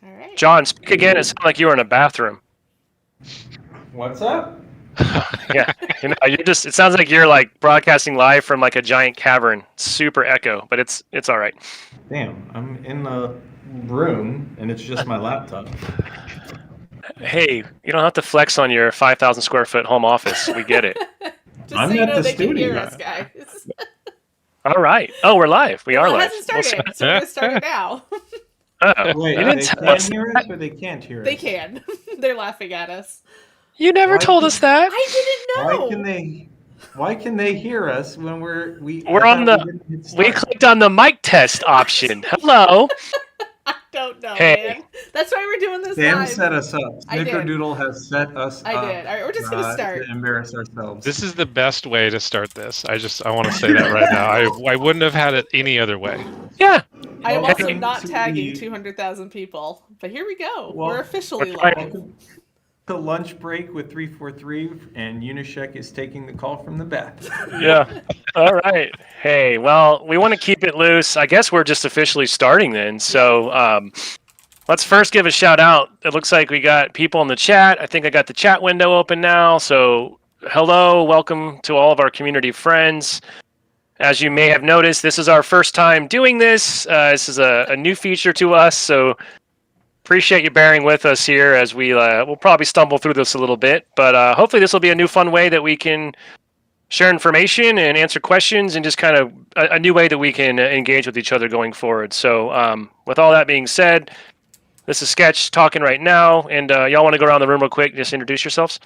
All right. John, speak again. It sounded like you were in a bathroom. What's up? Yeah, it sounds like you're like broadcasting live from like a giant cavern. Super echo, but it's all right. Damn, I'm in the room and it's just my laptop. Hey, you don't have to flex on your 5,000 square foot home office. We get it. Just I'm so you at know, the they can hear studio. us, guys. All right. Oh, we're live. We are Well, it live. hasn't started, so we're gonna start it now. Oh, Wait, you they didn't tell can us. hear us or they can't hear us? They can. They're laughing at us. You never Why told can- us that. I didn't know. Why can they hear us when We're I on thought the. didn't hit We start? clicked on the mic test option. Hello. I don't know, Hey. man. That's why we're doing this Sam live. set us up. I did. Snickerdoodle has set us I up. did. All right, we're just gonna start. To embarrass ourselves. This is the best way to start this. I want to say that right now. I wouldn't have had it any other way. Yeah. I am also Welcome not to tagging the- 200,000 people, but here we go. Well, we're officially that's right. live. Welcome to lunch break with 343, and Unishek is taking the call from the bath. Yeah. All right. Hey, well, we want to keep it loose. I guess we're just officially starting then. So let's first give a shout out. It looks like we got people in the chat. I think I got the chat window open now. So hello, welcome to all of our community friends. As you may have noticed, this is our first time doing this. This is a new feature to us, so appreciate you bearing with us here as we'll probably stumble through this a little bit. But hopefully this will be a new fun way that we can share information and answer questions and just kind of a new way that we can engage with each other going forward. So with all that being said, this is Sketch talking right now, and y'all want to go around the room real quick and just introduce yourselves?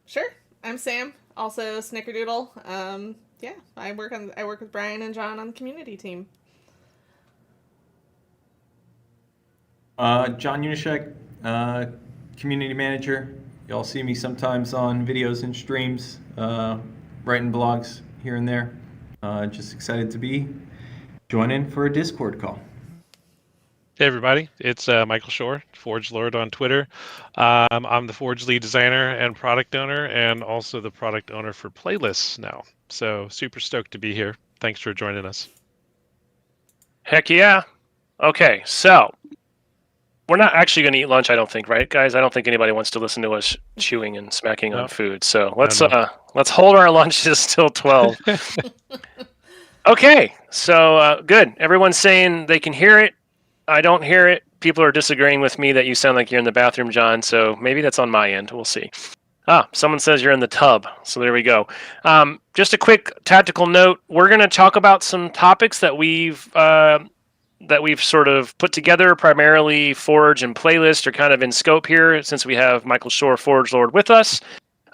Sure. I'm Sam, also Snickerdoodle. Yeah, I work with Brian and John on the community team. John Unishek, community manager. Y'all see me sometimes on videos and streams, writing blogs here and there. Just excited to be joining for a Discord call. Hey everybody, it's Michael Shore, Forge Lord on Twitter. I'm the Forge lead designer and product owner, and also the product owner for playlists now. So super stoked to be here. Thanks for joining us. Heck yeah. Okay, so we're not actually going to eat lunch, I don't think, right, guys? I don't think anybody wants to listen to us chewing and smacking on food. So let's hold our lunches till 12. Okay, so good. Everyone's saying they can hear it. I don't hear it. People are disagreeing with me that you sound like you're in the bathroom, John. So maybe that's on my end. We'll see. Someone says you're in the tub. So there we go. Just a quick tactical note. We're going to talk about some topics that we've sort of put together, primarily Forge and Playlist are kind of in scope here since we have Michael Shore, Forge Lord, with us.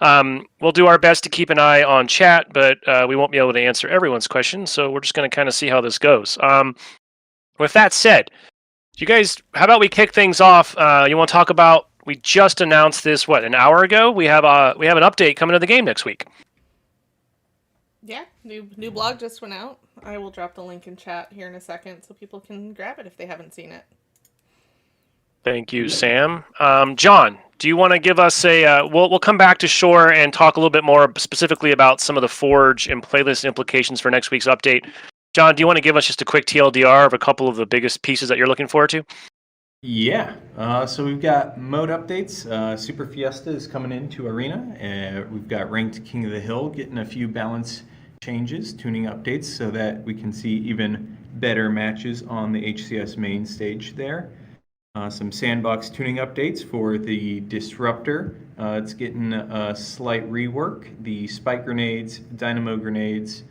We'll do our best to keep an eye on chat, but we won't be able to answer everyone's questions. So we're just going to kind of see how this goes. With that said, you guys, how about we kick things off? You want to talk about? We just announced this an hour ago. We have an update coming to the game next week. Yeah, new blog just went out. I will drop the link in chat here in a second so people can grab it if they haven't seen it. Thank you, Sam. John, do you want to give us we'll come back to Shore and talk a little bit more specifically about some of the Forge and Playlist implications for next week's update. John, do you want to give us just a quick TLDR of a couple of the biggest pieces that you're looking forward to? Yeah, so we've got mode updates. Super Fiesta is coming into Arena. We've got Ranked King of the Hill getting a few balance changes, tuning updates, so that we can see even better matches on the HCS main stage there. Some sandbox tuning updates for the Disruptor. It's getting a slight rework. The Spike Grenades, Dynamo Grenades,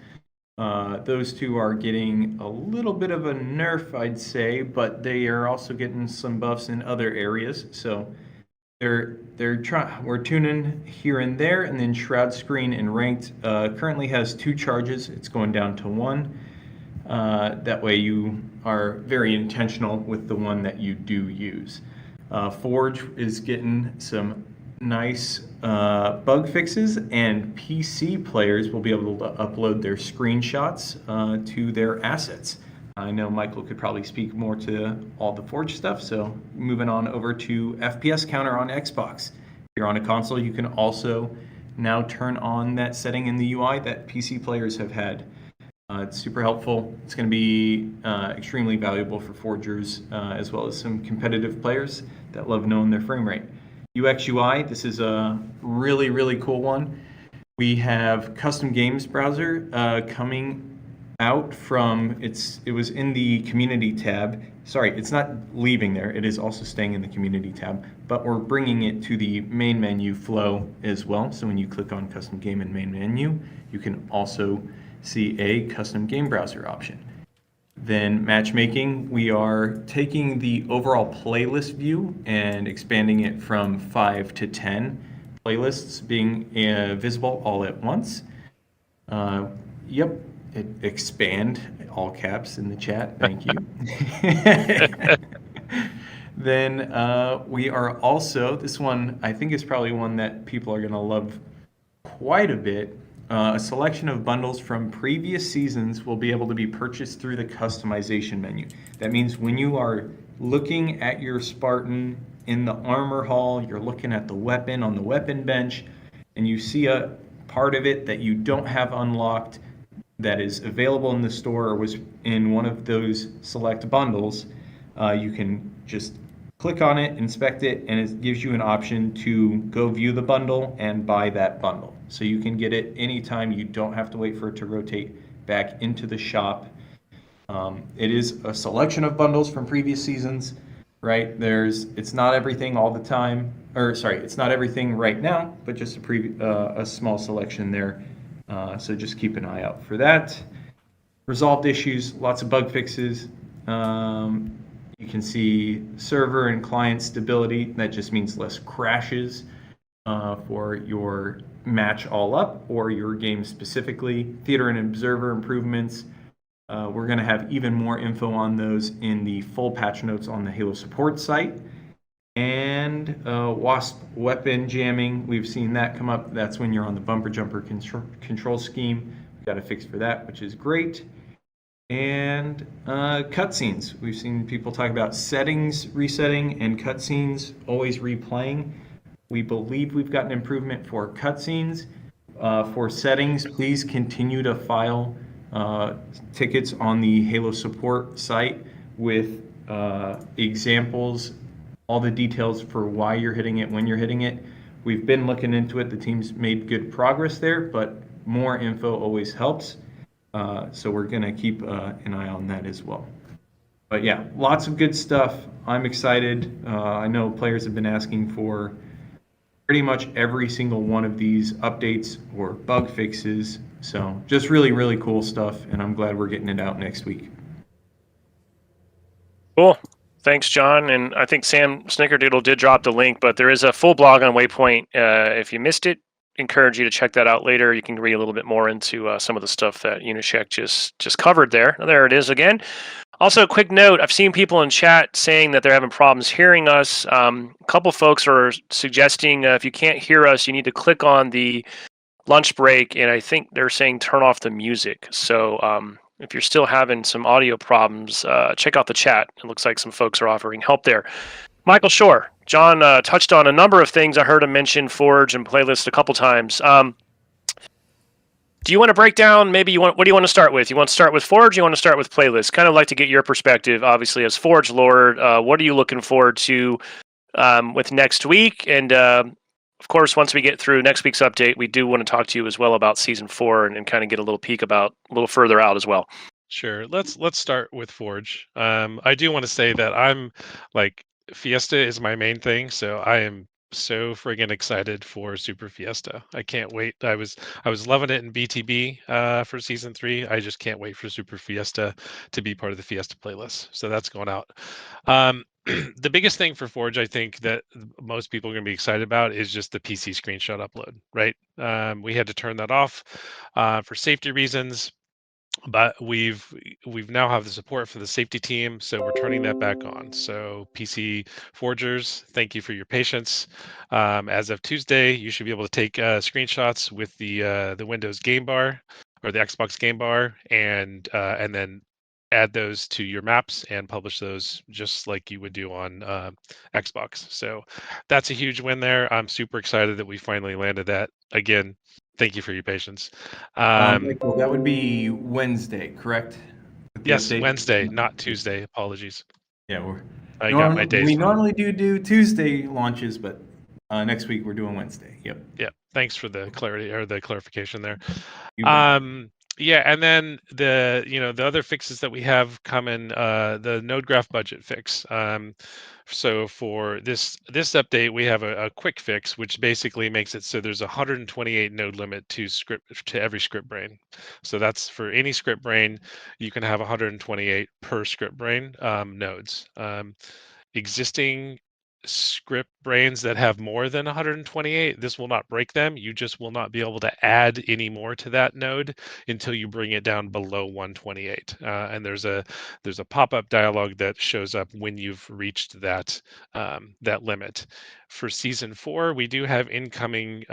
those two are getting a little bit of a nerf, I'd say, but they are also getting some buffs in other areas. So we're tuning here and there, and then Shroud Screen and Ranked currently has 2 charges. It's going down to 1. That way you are very intentional with the one that you do use. Forge is getting some nice bug fixes, and PC players will be able to upload their screenshots to their assets. I know Michael could probably speak more to all the Forge stuff, so moving on over to FPS counter on Xbox. If you're on a console, you can also now turn on that setting in the UI that PC players have had. It's super helpful. It's going to be extremely valuable for forgers as well as some competitive players that love knowing their frame rate. UX UI, this is a really, really cool one. We have custom games browser coming out from, it was in the community tab. Sorry, it's not leaving there. It is also staying in the community tab, but we're bringing it to the main menu flow as well. So when you click on custom game in main menu, you can also see a custom game browser option. Then matchmaking, we are taking the overall playlist view and expanding it from 5 to 10 playlists being visible all at once. Yep, expand, all caps in the chat, thank you. Then we are also, this one I think is probably one that people are going to love quite a bit. A selection of bundles from previous seasons will be able to be purchased through the customization menu. That means when you are looking at your Spartan in the armor hall, you're looking at the weapon on the weapon bench, and you see a part of it that you don't have unlocked that is available in the store or was in one of those select bundles, you can just click on it, inspect it, and it gives you an option to go view the bundle and buy that bundle. So you can get it anytime. You don't have to wait for it to rotate back into the shop. It is a selection of bundles from previous seasons, right? It's not everything all the time, or sorry, it's not everything right now, but just a small selection there. So just keep an eye out for that. Resolved issues, lots of bug fixes. You can see server and client stability. That just means less crashes for your match all up or your game specifically. Theater and observer improvements. We're going to have even more info on those in the full patch notes on the Halo support site. And WASP weapon jamming, we've seen that come up. That's when you're on the bumper jumper control scheme. We've got a fix for that, which is great. And cutscenes. We've seen people talk about settings resetting and cutscenes always replaying. We believe we've got an improvement for cutscenes. For settings, please continue to file tickets on the Halo support site with examples, all the details for why you're hitting it, when you're hitting it. We've been looking into it. The team's made good progress there, but more info always helps. So we're going to keep an eye on that as well. But yeah, lots of good stuff. I'm excited. I know players have been asking for pretty much every single one of these updates or bug fixes. So just really, really cool stuff, and I'm glad we're getting it out next week. Cool. Thanks, John. And I think Sam Snickerdoodle did drop the link, but there is a full blog on Waypoint. If you missed it, encourage you to check that out later. You can read a little bit more into some of the stuff that Unisheck just covered there. There it is again. Also, a quick note, I've seen people in chat saying that they're having problems hearing us. A couple folks are suggesting if you can't hear us, you need to click on the lunch break, and I think they're saying turn off the music. So if you're still having some audio problems, check out the chat. It looks like some folks are offering help there. Michael Shore, John touched on a number of things. I heard him mention Forge and playlist a couple times. Do you want to break down, what do you want to start with? You want to start with Forge, you want to start with playlist? Kind of like to get your perspective, obviously, as Forge Lord. What are you looking forward to with next week? And of course, once we get through next week's update, we do want to talk to you as well about Season 4 and kind of get a little peek about a little further out as well. Sure. Let's start with Forge. I do want to say that I'm like, Fiesta is my main thing, so I am so friggin' excited for Super Fiesta. I can't wait. I was loving it in BTB for Season 3. I just can't wait for Super Fiesta to be part of the Fiesta playlist. So that's going out. The biggest thing for Forge, I think, that most people are going to be excited about is just the PC screenshot upload, right? We had to turn that off for safety reasons, but we've now have the support for the safety team, so we're turning that back on. So PC Forgers, thank you for your patience. As of Tuesday, you should be able to take screenshots with the Windows game bar or the Xbox game bar, and then add those to your maps and publish those just like you would do on Xbox. So that's a huge win there. I'm super excited that we finally landed that. Again, Thank you for your patience. Michael, that would be Wednesday, correct? With the Yes, update? Wednesday, not Tuesday. Apologies. Yeah, I got my days we wrong. normally do Tuesday launches, but next week we're doing Wednesday. Yep. Yeah, thanks for the clarity or the clarification there. You bet. Yeah, and then the other fixes that we have coming, the node graph budget fix. So for this update, we have a quick fix, which basically makes it so there's a 128 node limit to every script brain. So that's for any script brain, you can have 128 per script brain nodes. Existing script brains that have more than 128, this will not break them. You just will not be able to add any more to that node until you bring it down below 128. And there's a pop-up dialog that shows up when you've reached that that limit. For season 4, we do have incoming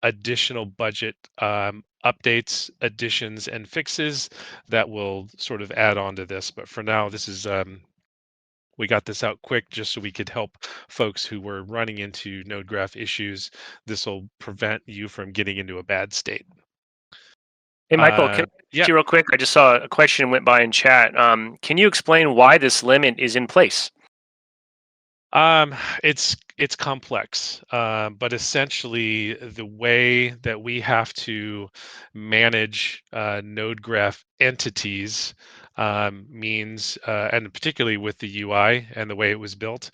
additional budget updates, additions, and fixes that will sort of add on to this. But for now, this is we got this out quick just so we could help folks who were running into node graph issues. This will prevent you from getting into a bad state. Hey, Michael, can I yeah. ask you real quick? I just saw a question went by in chat. Can you explain why this limit is in place? It's complex, but essentially the way that we have to manage node graph entities means, and particularly with the UI and the way it was built,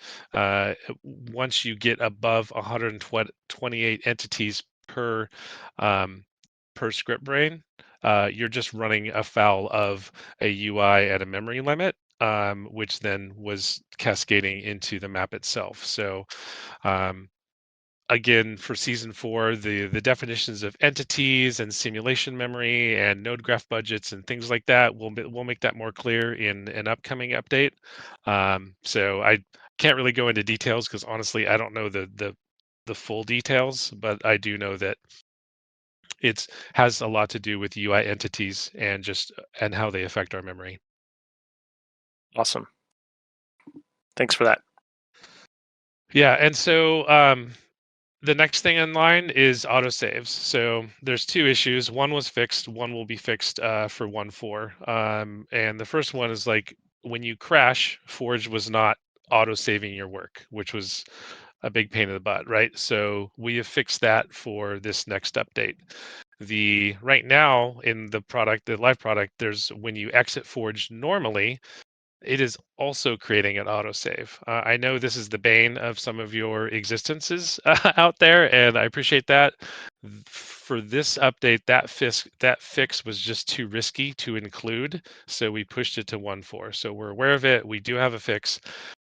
once you get above 128 entities per script brain, you're just running afoul of a UI at a memory limit. Which then was cascading into the map itself. So again, for season 4, the definitions of entities and simulation memory and node graph budgets and things like that, we'll make that more clear in an upcoming update. So I can't really go into details because honestly, I don't know the full details, but I do know that it has a lot to do with UI entities and how they affect our memory. Awesome. Thanks for that. Yeah, and so the next thing in line is autosaves. So there's 2 issues. One was fixed. One will be fixed for 1.4. And the first one is like when you crash, Forge was not autosaving your work, which was a big pain in the butt, right? So we have fixed that for this next update. Right now in the live product, there's when you exit Forge normally, it is also creating an autosave. I know this is the bane of some of your existences out there, and I appreciate that. For this update, that fix was just too risky to include, so we pushed it to 1.4. So we're aware of it. We do have a fix.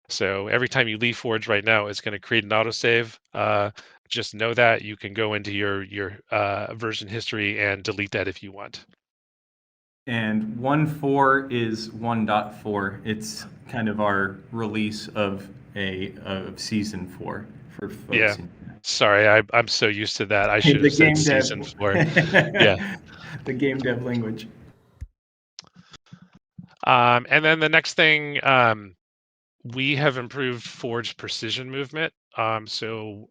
So every time you leave Forge right now, it's going to create an autosave. Just know that you can go into your version history and delete that if you want. And 1.4 is 1.4. It's kind of our release of season 4 for folks. Yeah. Sorry, I'm so used to that. I should have said season 4. Yeah. The game dev language. And then the next thing, we have improved Forge precision movement. So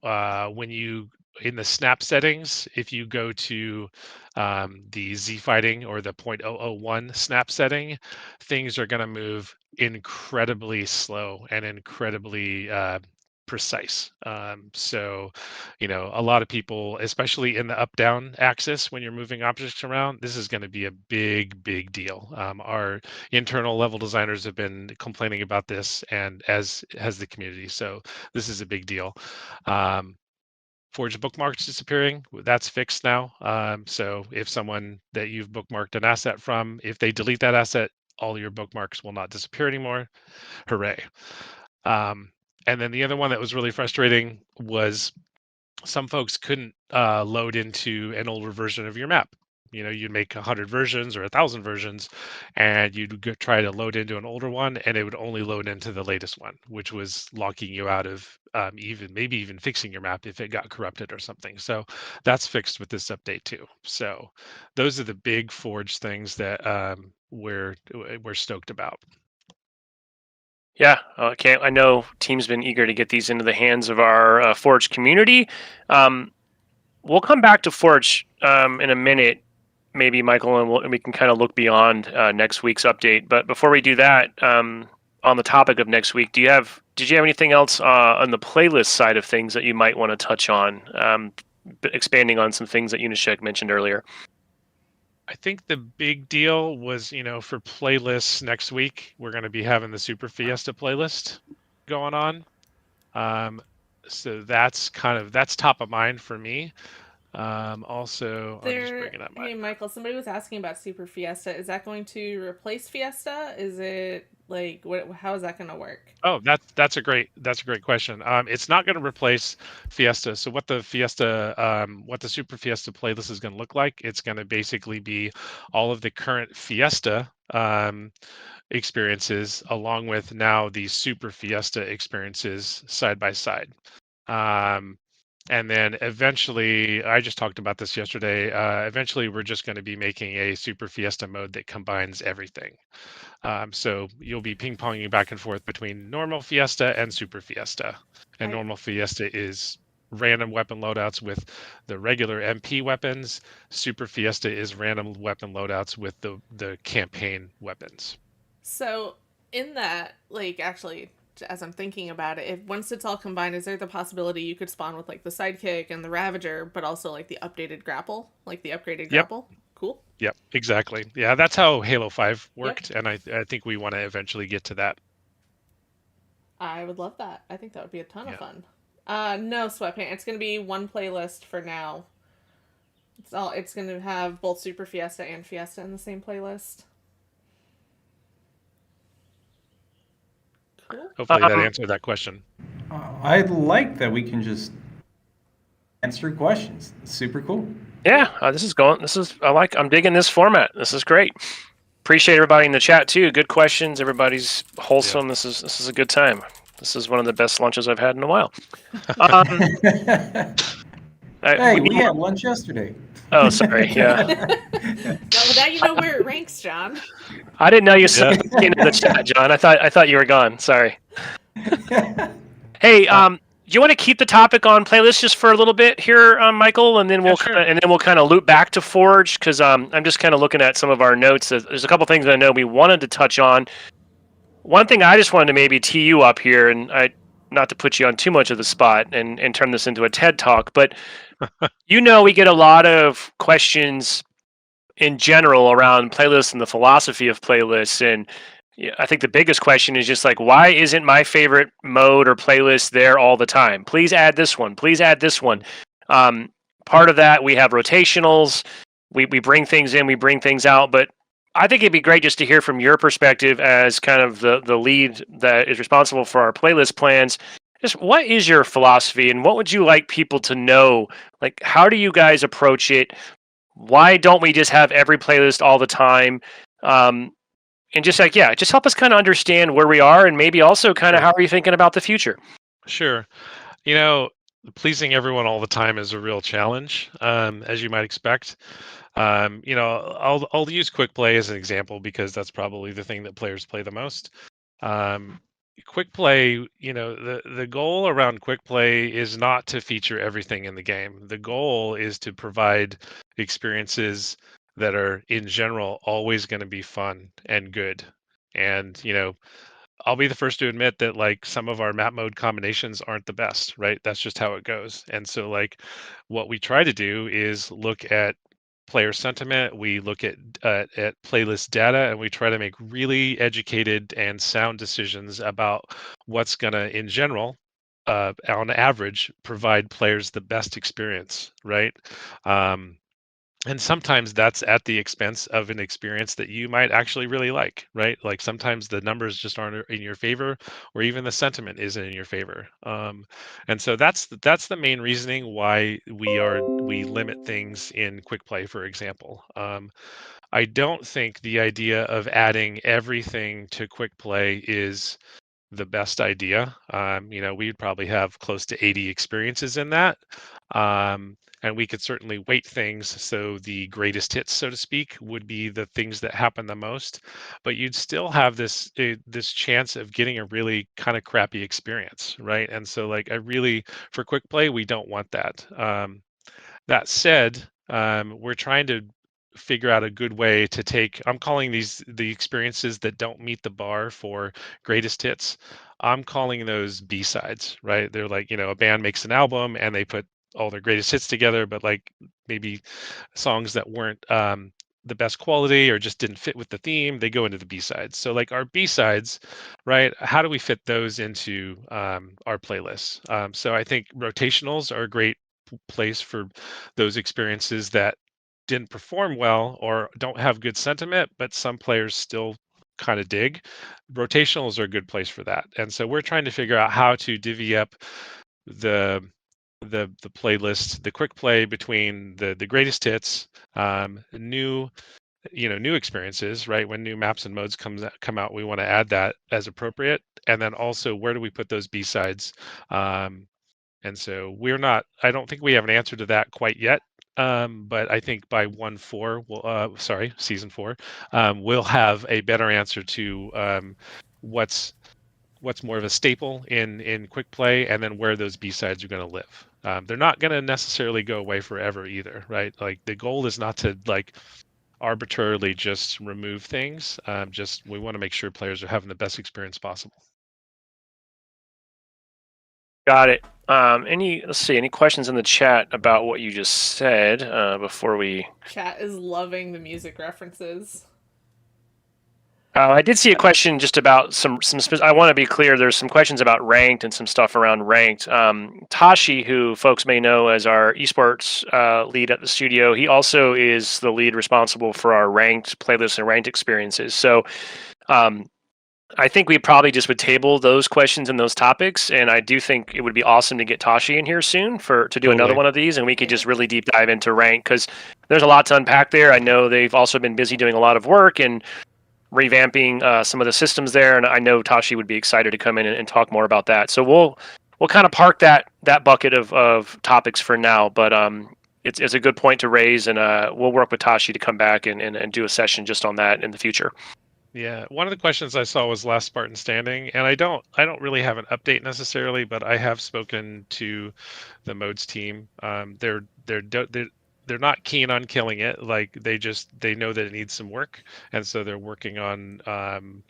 when you in the snap settings, if you go to the Z fighting or the 0.001 snap setting, things are going to move incredibly slow and incredibly precise. So, a lot of people, especially in the up-down axis, when you're moving objects around, this is going to be a big, big deal. Our internal level designers have been complaining about this, and as has the community. So this is a big deal. Forge bookmarks disappearing, that's fixed now. So if someone that you've bookmarked an asset from, if they delete that asset, all your bookmarks will not disappear anymore. Hooray. And then the other one that was really frustrating was some folks couldn't load into an older version of your map. You'd make 100 versions or 1,000 versions, and you'd try to load into an older one, and it would only load into the latest one, which was locking you out of maybe even fixing your map if it got corrupted or something. So that's fixed with this update too. So those are the big Forge things that we're stoked about. Yeah, okay. I know team's been eager to get these into the hands of our Forge community. We'll come back to Forge in a minute, maybe Michael, and we can kind of look beyond next week's update. But before we do that, on the topic of next week, did you have anything else on the playlist side of things that you might want to touch on, expanding on some things that Unishek mentioned earlier? I think the big deal was, for playlists next week, we're going to be having the Super Fiesta playlist going on. So that's top of mind for me. Also, I'm just bringing up Hey, Michael, somebody was asking about Super Fiesta. Is that going to replace Fiesta? Is it like how is that going to work? Oh, that's a great question. It's not going to replace Fiesta. So what the Super Fiesta playlist is going to look like? It's going to basically be all of the current Fiesta experiences, along with now the Super Fiesta experiences side by side. And then eventually, I just talked about this yesterday. Eventually, we're just going to be making a Super Fiesta mode that combines everything. So you'll be ping-ponging back and forth between normal Fiesta and Super Fiesta. And normal Fiesta is random weapon loadouts with the regular MP weapons. Super Fiesta is random weapon loadouts with the campaign weapons. So in that, actually, as I'm thinking about it, if once it's all combined, is there the possibility you could spawn with the sidekick and the Ravager, but also the updated grapple, the upgraded grapple? Cool. Yep, exactly. Yeah, that's how Halo 5 worked, and I think we want to eventually get to that. I would love that. I think that would be a ton of fun. No, Sweatpant. It's going to be one playlist for now. It's going to have both Super Fiesta and Fiesta in the same playlist. Cool. Hopefully that answered that question. I like that we can just answer questions. It's super cool. Yeah, I'm digging this format. This is great. Appreciate everybody in the chat too. Good questions. Everybody's wholesome. Yeah. This is a good time. This is one of the best lunches I've had in a while. Hey, we had lunch yesterday. Oh, sorry. Yeah. Now you know where it ranks, John. I didn't know you said in the chat, John. I thought you were gone. Sorry. Hey, do you want to keep the topic on playlist just for a little bit here, Michael, and then we'll kind of loop back to Forge, because I'm just kind of looking at some of our notes. There's a couple things that I know we wanted to touch on. One thing I just wanted to maybe tee you up here, and not to put you on too much of the spot and turn this into a TED Talk, but we get a lot of questions in general around playlists and the philosophy of playlists, and I think the biggest question is just why isn't my favorite mode or playlist there all the time? Please add this one. Please add this one. Part of that, we have rotationals. We bring things in, we bring things out. But I think it'd be great just to hear from your perspective as kind of the lead that is responsible for our playlist plans. Just what is your philosophy, and what would you like people to know? How do you guys approach it? Why don't we just have every playlist all the time? And just just help us kind of understand where we are, and maybe also kind of how are you thinking about the future? Sure. Pleasing everyone all the time is a real challenge, as you might expect. I'll use quick play as an example because that's probably the thing that players play the most. Quick play, the goal around quick play is not to feature everything in the game. The goal is to provide experiences that are in general always going to be fun and good. And I'll be the first to admit that some of our map mode combinations aren't the best, right? That's just how it goes. And so what we try to do is look at player sentiment, we look at playlist data, and we try to make really educated and sound decisions about what's going to, in general, on average, provide players the best experience, right? And sometimes that's at the expense of an experience that you might actually really like, right? Sometimes the numbers just aren't in your favor, or even the sentiment isn't in your favor. And so that's the main reasoning why we limit things in quick play, for example. I don't think the idea of adding everything to quick play is the best idea. We'd probably have close to 80 experiences in that. And we could certainly weight things so the greatest hits, so to speak, would be the things that happen the most. But you'd still have this chance of getting a really kind of crappy experience, right? And so for quick play, we don't want that. That said, we're trying to figure out a good way to take, I'm calling these the experiences that don't meet the bar for greatest hits. I'm calling those B-sides, right? They're like, a band makes an album and they put all their greatest hits together, but like maybe songs that weren't the best quality or just didn't fit with the theme, they go into the B-sides. So like our B-sides, right? How do we fit those into our playlists? So I think rotationals are a great place for those experiences that didn't perform well or don't have good sentiment, but some players still kind of dig. Rotationals are a good place for that. And so we're trying to figure out how to divvy up the the playlist, the quick play between the greatest hits, new new experiences, right? When new maps and modes come out, we want to add that as appropriate, and then also where do we put those B-sides? And so I don't think we have an answer to that quite yet. But I think by season 4, we'll have a better answer to what's more of a staple in quick play, and then where those B-sides are going to live. They're not going to necessarily go away forever either, right? Like the goal is not to like arbitrarily just remove things. Just we want to make sure players are having the best experience possible. Got it. Let's see, any questions in the chat about what you just said before we... Chat is loving the music references. I did see a question just about I want to be clear, there's some questions about ranked and some stuff around ranked. Tashi, who folks may know as our esports lead at the studio, he also is the lead responsible for our ranked playlists and ranked experiences. So I think we probably just would table those questions and those topics, and I do think it would be awesome to get Tashi in here soon to do another one of these, and we could just really deep dive into rank, because there's a lot to unpack there. I know they've also been busy doing a lot of work and revamping some of the systems there, and I know Tashi would be excited to come in and talk more about that. So we'll kind of park that bucket of topics for now, but it's a good point to raise, and we'll work with Tashi to come back and do a session just on that in the future. Yeah, one of the questions I saw was last Spartan standing, and I don't really have an update necessarily, but I have spoken to the modes team. They're not keen on killing it. Like they know that it needs some work, and so they're working on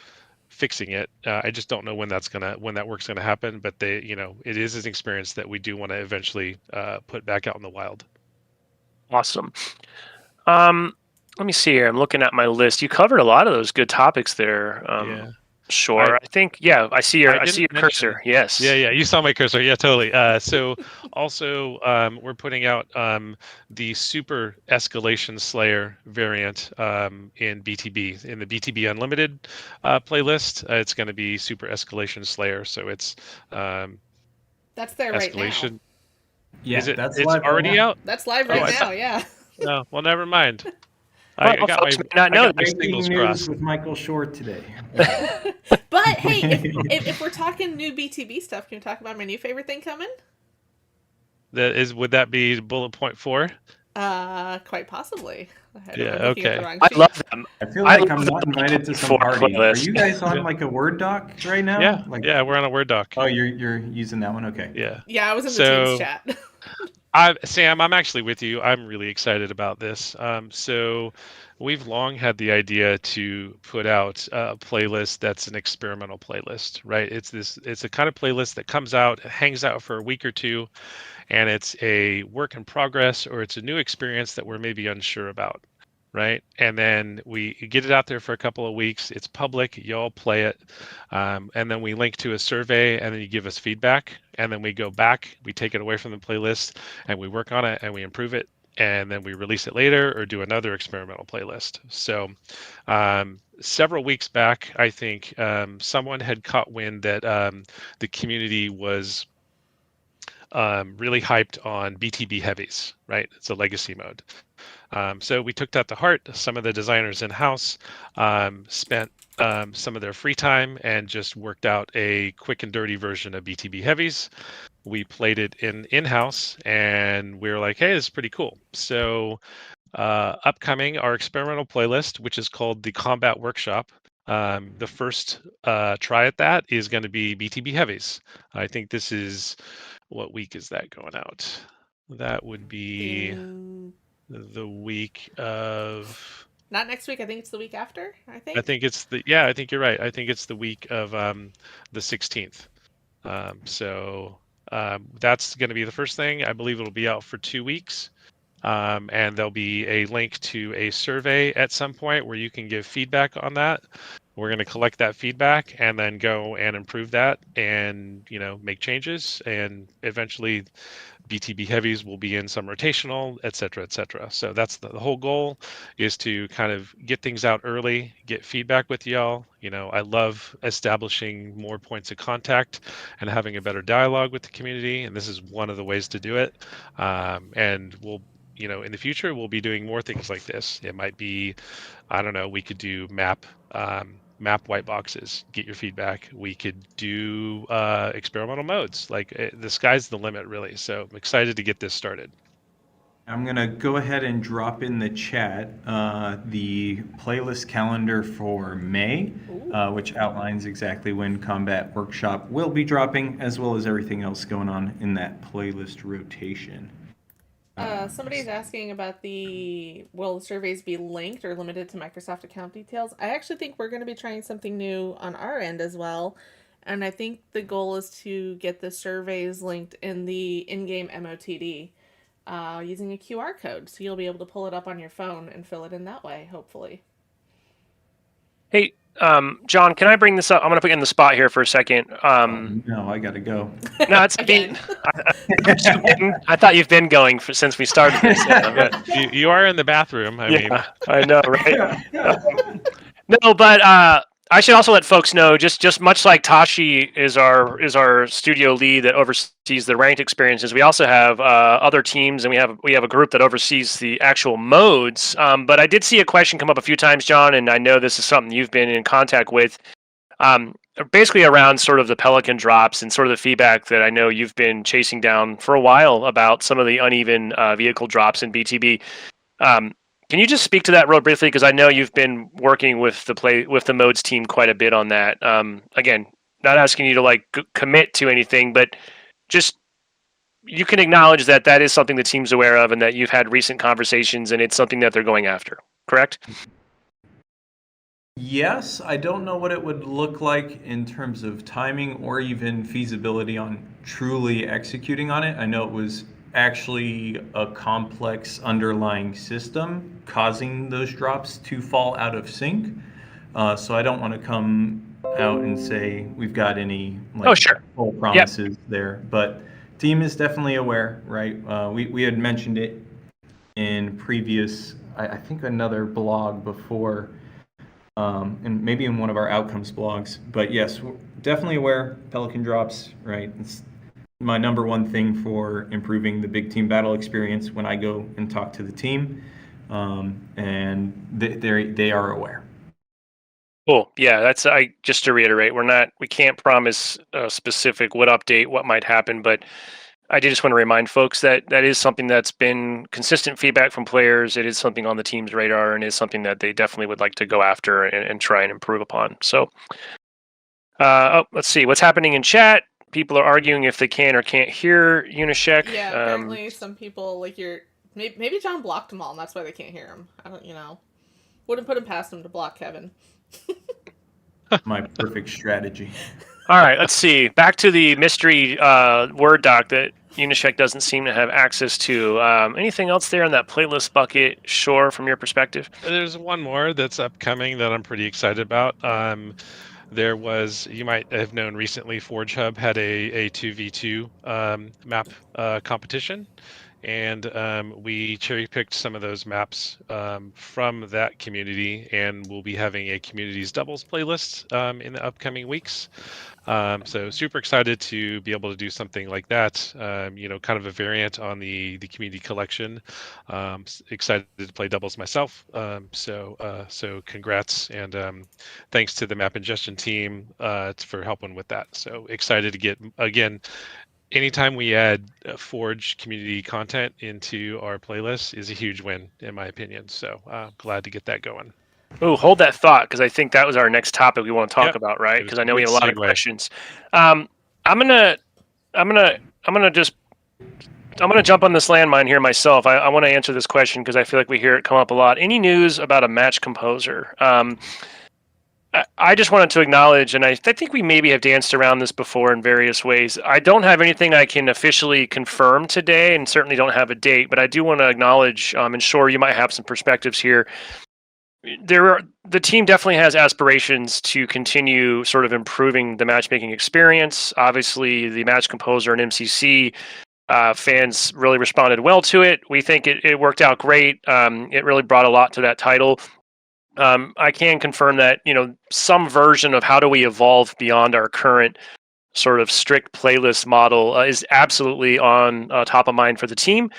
fixing it. I just don't know when that work's gonna happen, but it is an experience that we do want to eventually put back out in the wild. Awesome. Let me see here. I'm looking at my list. You covered a lot of those good topics there. Yeah. Sure. I think, yeah, I see your cursor. Yes. Yeah. You saw my cursor. Yeah, totally. So also, we're putting out the Super Escalation Slayer variant in BTB, in the BTB Unlimited playlist. It's going to be Super Escalation Slayer. So it's that's there right now. Yeah, it's already out? That's live right now, yeah. No, well, never mind. I got my signals crossed with Michael Shore today. But hey, if we're talking new BTB stuff, can we talk about my new favorite thing coming? Would that be bullet point 4? Quite possibly. Okay. I love them. I feel like I'm not invited to some party. Are you guys on like a Word doc right now? Yeah, yeah, we're on a Word doc. Oh, you're using that one? Okay. Yeah, I was in the Teams chat. Sam, I'm actually with you. I'm really excited about this. So we've long had the idea to put out a playlist that's an experimental playlist, right? It's a kind of playlist that comes out, hangs out for a week or two, and it's a work in progress, or it's a new experience that we're maybe unsure about, right? And then we get it out there for a couple of weeks. It's public. You all play it. And then we link to a survey, and then you give us feedback. And then we go back, we take it away from the playlist, and we work on it, and we improve it. And then we release it later or do another experimental playlist. So several weeks back, I think someone had caught wind that the community was really hyped on BTB heavies, right? It's a legacy mode. So we took that to heart. Some of the designers in-house spent some of their free time and just worked out a quick and dirty version of BTB heavies. We played it in-house, and we were like, hey, this is pretty cool. So upcoming, our experimental playlist, which is called the Combat Workshop. The first try at that is going to be BTB heavies. I think this is, what week is that going out? That would be the week of. Not next week. I think it's the week after. I think. I think it's the yeah. I think you're right. I think it's the week of the 16th. So that's going to be the first thing. I believe it'll be out for 2 weeks. And there'll be a link to a survey at some point where you can give feedback on that. We're going to collect that feedback and then go and improve that and, make changes. And eventually BTB heavies will be in some rotational, et cetera, et cetera. So that's the whole goal, is to kind of get things out early, get feedback with y'all. I love establishing more points of contact and having a better dialogue with the community. And this is one of the ways to do it. And we'll, in the future, we'll be doing more things like this. It might be, I don't know, we could do map white boxes, get your feedback. We could do experimental modes. The sky's the limit, really. So I'm excited to get this started. I'm going to go ahead and drop in the chat the playlist calendar for May, which outlines exactly when Combat Workshop will be dropping, as well as everything else going on in that playlist rotation. Somebody's asking about will the surveys be linked or limited to Microsoft account details? I actually think we're going to be trying something new on our end as well. And I think the goal is to get the surveys linked in the in-game MOTD using a QR code. So you'll be able to pull it up on your phone and fill it in that way, hopefully. Hey, John, can I bring this up? I'm going to put you in the spot here for a second. No, I got to go. No, it's been. I thought you've been going since we started this. You are in the bathroom. I mean, I know, right? No, but I should also let folks know, just much like Tashi is our studio lead that oversees the ranked experiences, we also have other teams, and we have a group that oversees the actual modes. But I did see a question come up a few times, John, and I know this is something you've been in contact with. Basically around sort of the Pelican drops and sort of the feedback that I know you've been chasing down for a while about some of the uneven vehicle drops in BTB. Can you just speak to that real briefly? Because I know you've been working with the modes team quite a bit on that. Again, not asking you to commit to anything, but just you can acknowledge that is something the team's aware of and that you've had recent conversations and it's something that they're going after. Correct? Yes, I don't know what it would look like in terms of timing or even feasibility on truly executing on it. I know it was actually a complex underlying system causing those drops to fall out of sync. So I don't want to come out and say we've got any full promises there. But team is definitely aware, right? We had mentioned it in previous, I think another blog before, and maybe in one of our outcomes blogs. But yes, we're definitely aware. Pelican drops, right? It's my number one thing for improving the big team battle experience when I go and talk to the team, and they are aware. Cool. Yeah, just to reiterate, we can't promise a specific what might happen, but I did just want to remind folks that is something that's been consistent feedback from players. It is something on the team's radar and is something that they definitely would like to go after and try and improve upon. So, let's see what's happening in chat. People are arguing if they can or can't hear Unishek. Yeah, apparently some people maybe John blocked them all, and that's why they can't hear him. I don't, wouldn't put him past him to block Kevin. My perfect strategy. All right, let's see. Back to the mystery Word doc that Unishek doesn't seem to have access to. Anything else there in that playlist bucket, Shore, from your perspective? There's one more that's upcoming that I'm pretty excited about. There was, you might have known recently, Forge Hub had a 2v2 map competition, and we cherry-picked some of those maps from that community, and we'll be having a communities doubles playlist in the upcoming weeks. So super excited to be able to do something like that, kind of a variant on the community collection. Excited to play doubles myself. So congrats, and thanks to the map ingestion team for helping with that. So excited to get, again, anytime we add Forge community content into our playlist is a huge win, in my opinion. So glad to get that going. Oh, hold that thought, because I think that was our next topic we want to talk about, right? Because I know we have a lot of questions. I'm gonna just I'm going to jump on this landmine here myself. I want to answer this question because I feel like we hear it come up a lot. Any news about a match composer? I just wanted to acknowledge, and I think we maybe have danced around this before in various ways. I don't have anything I can officially confirm today, and certainly don't have a date, but I do want to acknowledge, and sure, you might have some perspectives here. The team definitely has aspirations to continue sort of improving the matchmaking experience. Obviously, the match composer and MCC fans really responded well to it. We think it worked out great. It really brought a lot to that title. I can confirm that, some version of how do we evolve beyond our current sort of strict playlist model is absolutely on top of mind for the team.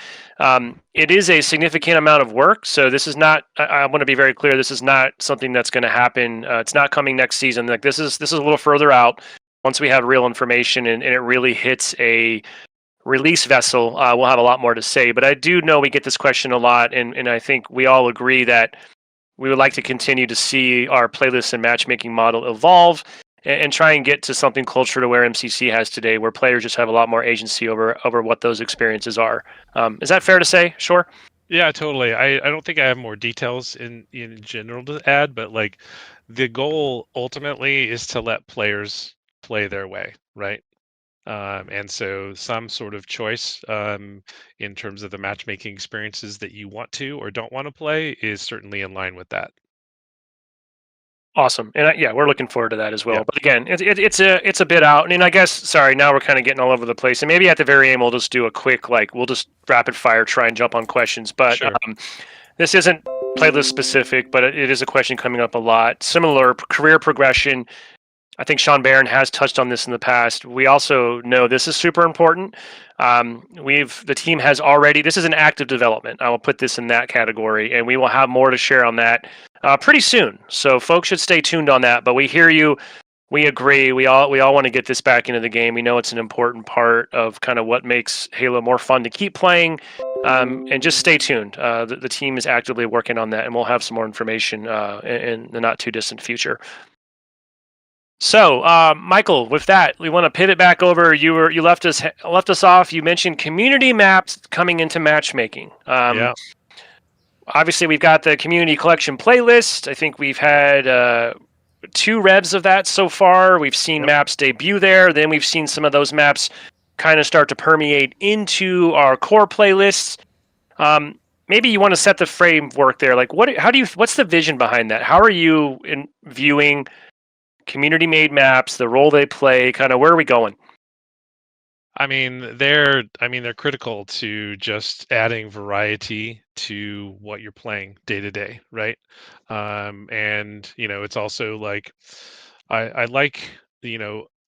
It is a significant amount of work, so this is not. I want to be very clear. This is not something that's going to happen. It's not coming next season. Like this is a little further out. Once we have real information and it really hits a release vessel, we'll have a lot more to say. But I do know we get this question a lot, and I think we all agree that we would like to continue to see our playlist and matchmaking model evolve and try and get to something closer to where MCC has today, where players just have a lot more agency over what those experiences are. Is that fair to say? Sure. Yeah, totally. I don't think I have more details in general to add, but like the goal ultimately is to let players play their way, right? And so some sort of choice in terms of the matchmaking experiences that you want to or don't want to play is certainly in line with that. Awesome, and yeah, we're looking forward to that as well. Yeah. But again, it's a bit out, and I guess sorry, now we're kind of getting all over the place, and maybe at the very end we'll just do a quick we'll just rapid fire try and jump on questions. But Sure. This isn't playlist specific, but it is a question coming up a lot. Similar career progression. I think Sean Barron has touched on this in the past. We also know this is super important. The team has already. This is an active development. I will put this in that category, and we will have more to share on that pretty soon. So folks should stay tuned on that. But we hear you. We agree. We all want to get this back into the game. We know it's an important part of kind of what makes Halo more fun to keep playing. And just stay tuned. The team is actively working on that, and we'll have some more information in the not too distant future. So, Michael, with that, we want to pivot back over. You left us off. You mentioned community maps coming into matchmaking. Yeah. Obviously, we've got the community collection playlist. I think we've had 2 revs of that so far. We've seen maps debut there. Then we've seen some of those maps kind of start to permeate into our core playlists. Maybe you want to set the framework there. Like, what's the vision behind that? How are you viewing community-made maps, the role they play, kind of where are we going? I mean, they're critical to just adding variety to what you're playing day to day, right? And it's also like I like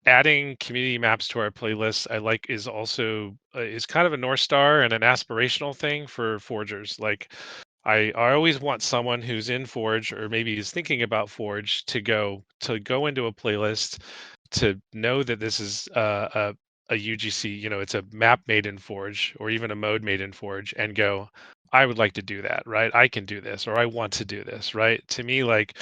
adding community maps to our playlist. I like is also is kind of a North Star and an aspirational thing for forgers. Like I always want someone who's in Forge or maybe is thinking about Forge to go into a playlist to know that this is a UGC, it's a map made in Forge or even a mode made in Forge and go, I would like to do that, right? I can do this or I want to do this, right? To me, like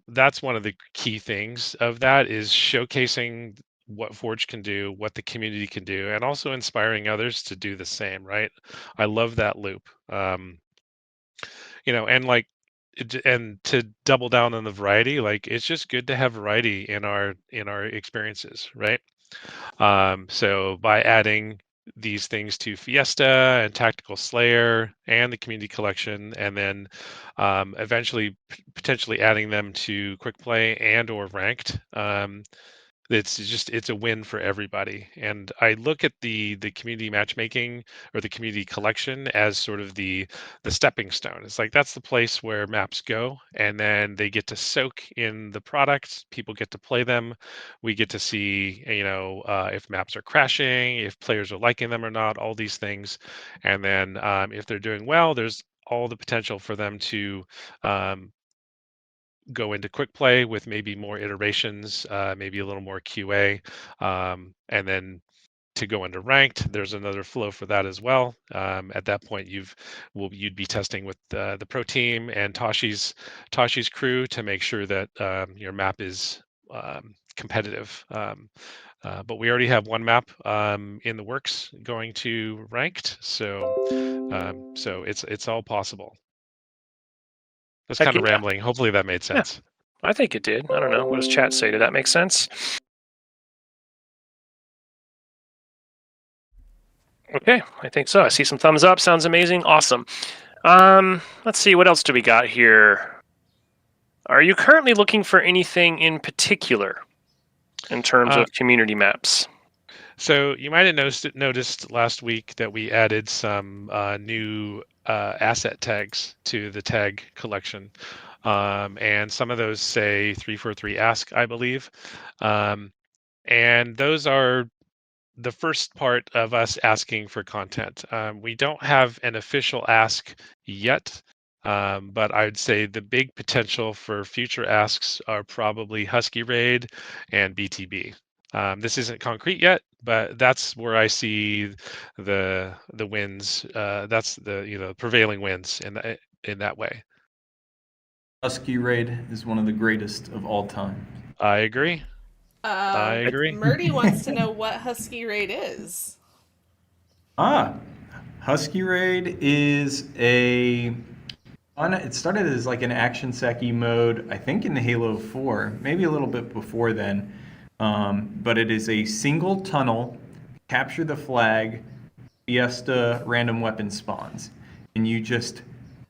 that's one of the key things of that is showcasing what Forge can do, what the community can do, and also inspiring others to do the same, right? I love that loop. And like and to double down on the variety, like it's just good to have variety in our experiences, right? So by adding these things to Fiesta and Tactical Slayer and the community collection, and then eventually potentially adding them to quick play and or ranked, it's a win for everybody. And I look at the community matchmaking or the community collection as sort of the stepping stone. It's like that's the place where maps go, and then they get to soak in the products. People get to play them. We get to see if maps are crashing, if players are liking them or not, all these things. And then if they're doing well, there's all the potential for them to go into quick play with maybe more iterations, maybe a little more QA, and then to go into ranked, there's another flow for that as well. At that point, you'd be testing with the pro team and Tashi's crew to make sure that your map is competitive. But we already have one map in the works going to ranked, so it's all possible. That's Heck kind of yeah. rambling. Hopefully that made sense. I think it did. I don't know. What does chat say? Did that make sense? Okay, I think so. I see some thumbs up. Sounds amazing. Awesome. Let's see. What else do we got here? Are you currently looking for anything in particular in terms of community maps? So you might have noticed last week that we added some new asset tags to the tag collection. And some of those say 343 ask, I believe. And those are the first part of us asking for content. We don't have an official ask yet, but I would say the big potential for future asks are probably Husky Raid and BTB. This isn't concrete yet, but that's where I see the wins. That's the prevailing wins in that way. Husky Raid is one of the greatest of all time. I agree. I agree. Murdy wants to know what Husky Raid is. Husky Raid is it started as like an action seki mode, I think in Halo 4, maybe a little bit before then. But it is a single tunnel, capture the flag, Fiesta random weapon spawns. And you just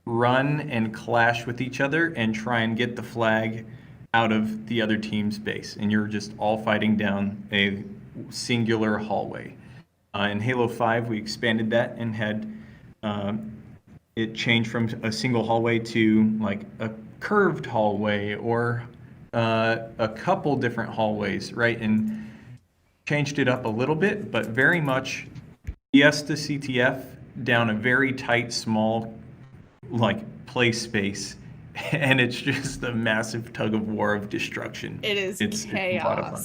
run and clash with each other and try and get the flag out of the other team's base. And you're just all fighting down a singular hallway. In Halo 5, we expanded that and had it changed from a single hallway to like a curved hallway or a couple different hallways, right? And changed it up a little bit, but very much Fiesta CTF down a very tight, small, like play space, and it's just a massive tug of war of destruction. It's chaos. A lot of fun.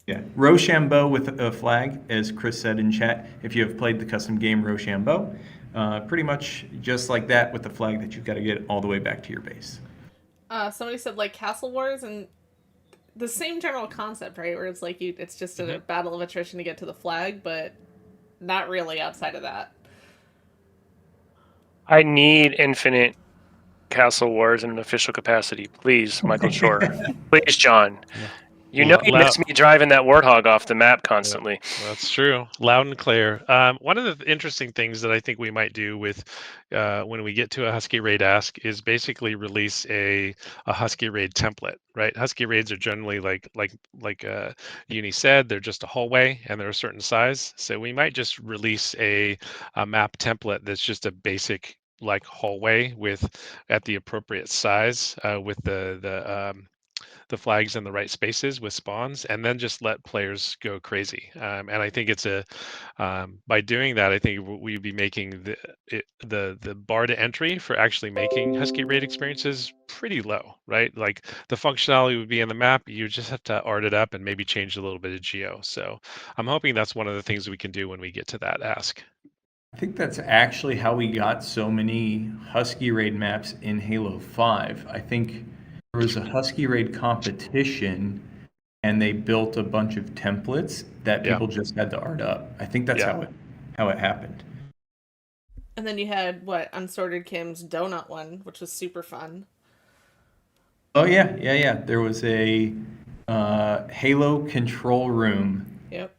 Yeah, Rochambeau with a flag, as Chris said in chat. If you have played the custom game Rochambeau, pretty much just like that with the flag that you've got to get all the way back to your base. Somebody said like Castle Wars, and the same general concept, right? Where it's like it's just a battle of attrition to get to the flag, but not really outside of that. I need infinite Castle Wars in an official capacity. Please, Michael Shore. Please, John. Yeah. You know you miss me driving that Warthog off the map constantly. Yeah, that's true. Loud and clear. One of the interesting things that I think we might do with when we get to a Husky Raid ask is basically release a Husky Raid template, right? Husky Raids are generally like Uni said, they're just a hallway and they're a certain size. So we might just release a map template that's just a basic like hallway at the appropriate size with the flags in the right spaces with spawns, and then just let players go crazy. And I think it's by doing that, I think we'd be making the bar to entry for actually making Husky Raid experiences pretty low, right? Like the functionality would be in the map. You just have to art it up and maybe change a little bit of geo. So I'm hoping that's one of the things we can do when we get to that ask. I think that's actually how we got so many Husky Raid maps in Halo 5. I think there was a Husky Raid competition, and they built a bunch of templates that people just had to art up. I think that's how it happened. And then you had Unsorted Kim's donut one, which was super fun. Oh yeah. There was a Halo control room. Yep.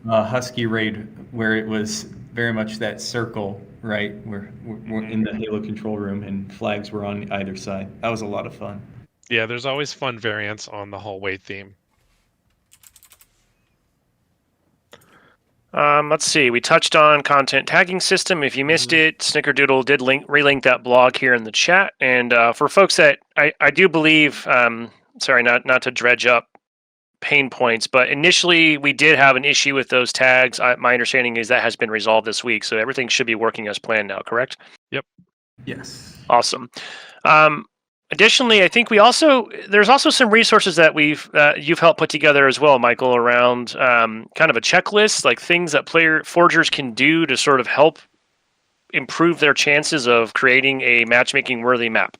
Husky Raid where it was very much that circle, right? We're in the Halo control room and flags were on either side. That was a lot of fun. Yeah, there's always fun variants on the hallway theme. Let's see. We touched on content tagging system. If you missed it, Snickerdoodle did relink that blog here in the chat. And for folks that I do believe, sorry, not to dredge up pain points, but initially we did have an issue with those tags. My understanding is that has been resolved this week, so everything should be working as planned now. Correct? Yep. Yes. Awesome. Additionally, I think there's also some resources that you've helped put together as well, Michael, around kind of a checklist, like things that forgers can do to sort of help improve their chances of creating a matchmaking worthy map.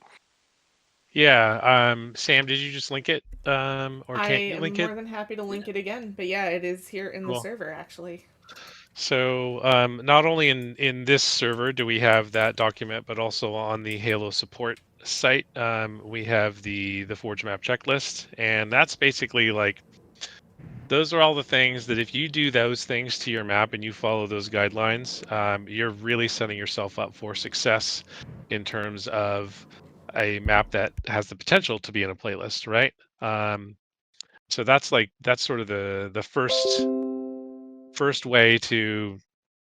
Yeah. Sam, did you just link it? Or I can't you am link more it? than happy to link it again, but yeah, it is here in the Cool. server actually. So not only in this server do we have that document, but also on the Halo support site, we have the Forge map checklist, and that's basically like those are all the things that if you do those things to your map and you follow those guidelines, you're really setting yourself up for success in terms of a map that has the potential to be in a playlist, right? So that's sort of the first way to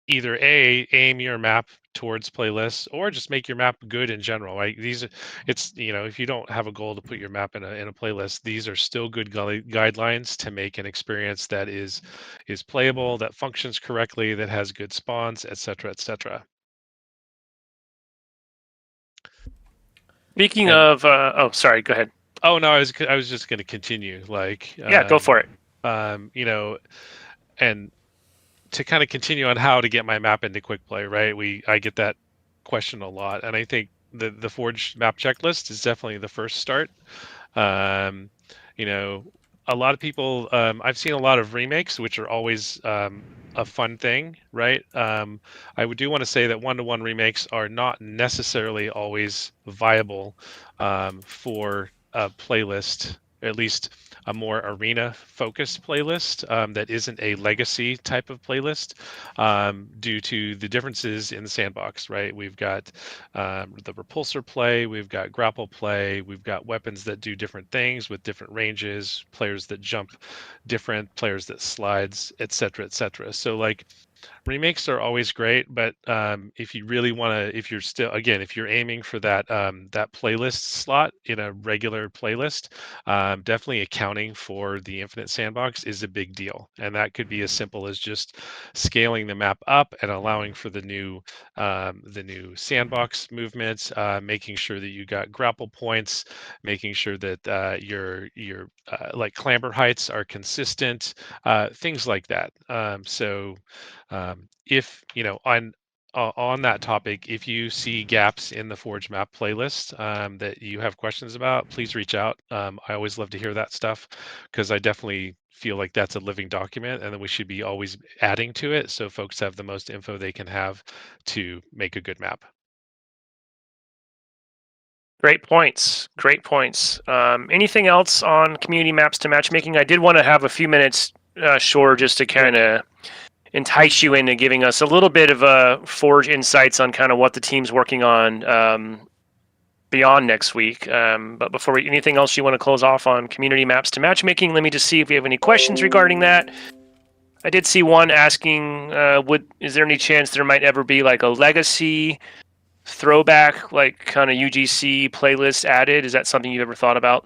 either aim your map towards playlists or just make your map good in general, right? It's if you don't have a goal to put your map in a playlist, these are still good guidelines to make an experience that is playable, that functions correctly, that has good spawns, etc., etc. Speaking And of, oh, sorry, go ahead. oh no, I was just going to continue, like Yeah, go for it. And to kind of continue on how to get my map into quick play, right? I get that question a lot, and I think the Forge map checklist is definitely the first start. Um, you know, a lot of people, I've seen a lot of remakes, which are always a fun thing, right? I do want to say that one-to-one remakes are not necessarily always viable for a playlist, at least a more arena-focused playlist that isn't a legacy type of playlist, due to the differences in the sandbox, right? We've got the repulsor play, we've got grapple play, we've got weapons that do different things with different ranges, players that jump different, players that slides, etc., etc. So like remakes are always great, but if you really want to, if you're aiming for that that playlist slot in a regular playlist, definitely accounting for the infinite sandbox is a big deal, and that could be as simple as just scaling the map up and allowing for the new sandbox movements, making sure that you got grapple points, making sure that your like clamber heights are consistent, things like that. If on that topic, if you see gaps in the Forge map playlist that you have questions about, please reach out. I always love to hear that stuff because I definitely feel like that's a living document, and then we should be always adding to it so folks have the most info they can have to make a good map. Great points. Great points. Anything else on community maps to matchmaking? I did want to have a few minutes, Shore, just to kind of entice you into giving us a little bit of Forge insights on kind of what the team's working on beyond next week. But before anything else you want to close off on community maps to matchmaking, let me just see if we have any questions regarding that. I did see one asking, is there any chance there might ever be like a legacy throwback, like kind of UGC playlist added? Is that something you've ever thought about?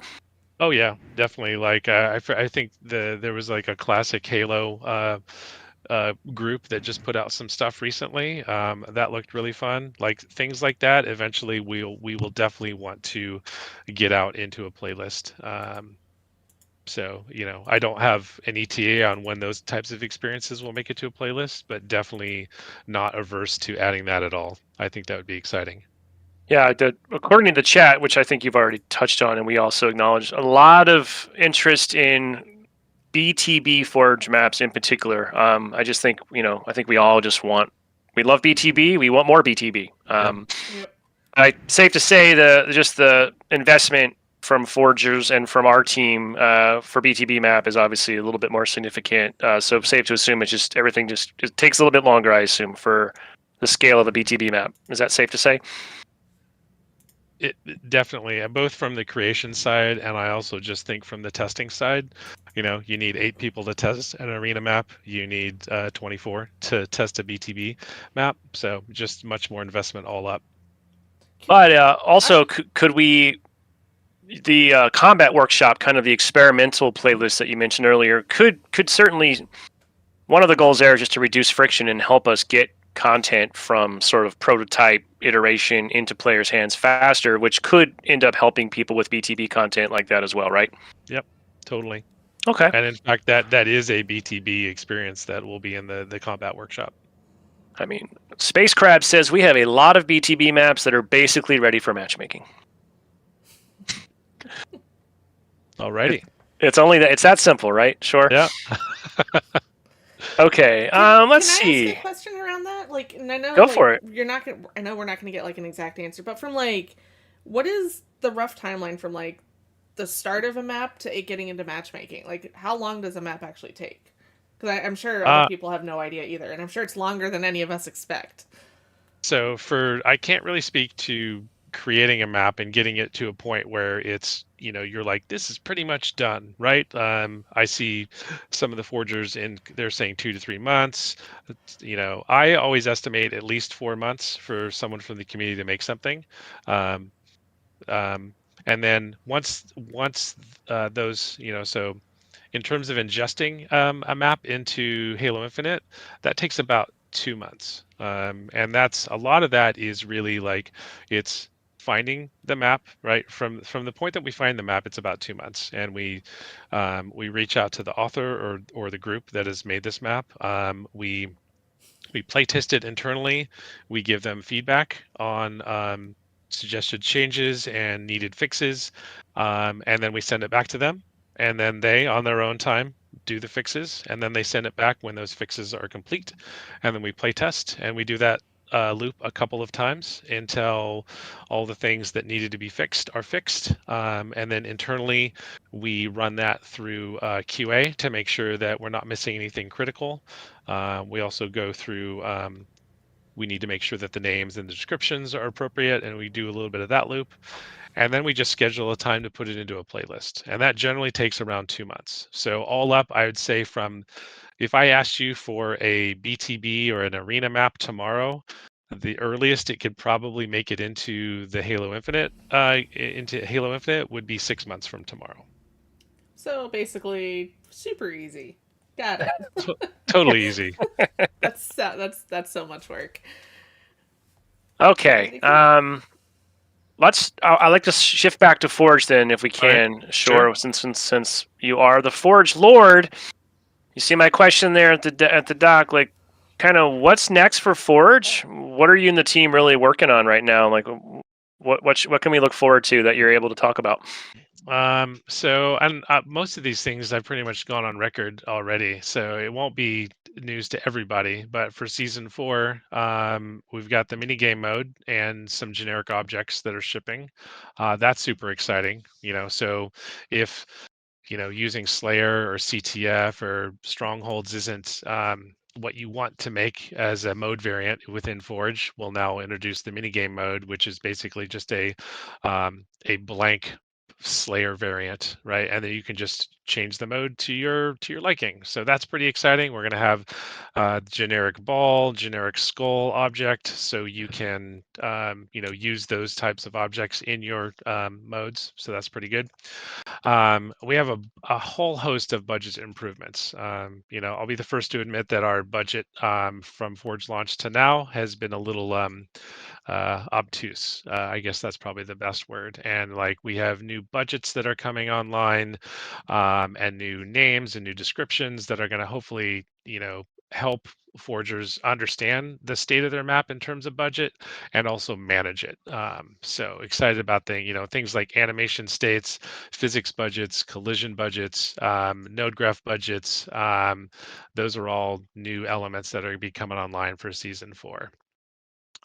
Oh yeah, definitely. Like I think there was like a classic Halo group that just put out some stuff recently that looked really fun. Like things like that. Eventually, we will definitely want to get out into a playlist. So I don't have an ETA on when those types of experiences will make it to a playlist, but definitely not averse to adding that at all. I think that would be exciting. Yeah, according to the chat, which I think you've already touched on, and we also acknowledged, a lot of interest in BTB Forge maps in particular. I just think, I think we all just we love BTB, we want more BTB. Safe to say the investment from Forgers and from our team for BTB map is obviously a little bit more significant. So safe to assume everything it takes a little bit longer, I assume, for the scale of a BTB map. Is that safe to say? It definitely, both from the creation side, and I also just think from the testing side. You need 8 people to test an arena map. You need 24 to test a BTB map. So just much more investment all up. But also, could we, the combat workshop, kind of the experimental playlist that you mentioned earlier, could certainly, one of the goals there is just to reduce friction and help us get content from sort of prototype iteration into players' hands faster, which could end up helping people with BTB content like that as well, right? Yep, totally. Okay. And in fact, that is a BTB experience that will be in the combat workshop. I mean, Space Crab says we have a lot of BTB maps that are basically ready for matchmaking. Alrighty. It's only that. It's that simple, right? Sure. Yeah. Okay. Let's can I see. ask a question around that? Like, and I know Go like for it. you're not gonna. I know we're not gonna get like an exact answer, but from like, what is the rough timeline from like the start of a map to it getting into matchmaking? Like, how long does a map actually take? Because I'm sure other people have no idea either, and I'm sure it's longer than any of us expect. So I can't really speak to creating a map and getting it to a point where it's, you're like, this is pretty much done, right? I see some of the forgers they're saying 2 to 3 months. I always estimate at least 4 months for someone from the community to make something. Um, and then once those, so in terms of ingesting a map into Halo Infinite, that takes about 2 months. And that's a lot of that is really like it's finding the map, right? From the point that we find the map, it's about 2 months, and we reach out to the author or the group that has made this map. We play test it internally. We give them feedback on suggested changes and needed fixes, and then we send it back to them. And then they, on their own time, do the fixes, and then they send it back when those fixes are complete. And then we play test, and we do that loop a couple of times until all the things that needed to be fixed are fixed. And then internally, we run that through QA to make sure that we're not missing anything critical. We also go through, we need to make sure that the names and the descriptions are appropriate, and we do a little bit of that loop. And then we just schedule a time to put it into a playlist. And that generally takes around 2 months. So all up, I would say if I asked you for a BTB or an arena map tomorrow, the earliest it could probably make it into the Halo Infinite, would be 6 months from tomorrow. So basically, super easy. Got it. Totally easy. That's so much work. Okay. I like to shift back to Forge then, if we can. Right. Sure. Since you are the Forge Lord, you see my question there at the doc. Like, kind of what's next for Forge? What are you and the team really working on right now? Like, what can we look forward to that you're able to talk about? Most of these things I've pretty much gone on record already, so it won't be news to everybody. But for season 4, we've got the minigame mode and some generic objects that are shipping. That's super exciting. So if using Slayer or CTF or Strongholds isn't what you want to make as a mode variant within Forge, we'll now introduce the minigame mode, which is basically just a blank Slayer variant, right? And then you can just change the mode to your liking. So that's pretty exciting. We're going to have generic ball, generic skull object, so you can use those types of objects in your modes. So that's pretty good. We have a whole host of budget improvements. I'll be the first to admit that our budget from Forge launch to now has been a little obtuse. I guess that's probably the best word. And like we have new budgets that are coming online, and new names and new descriptions that are going to hopefully, help forgers understand the state of their map in terms of budget and also manage it. So excited about things like animation states, physics budgets, collision budgets, node graph budgets. Those are all new elements that are going to be coming online for season 4.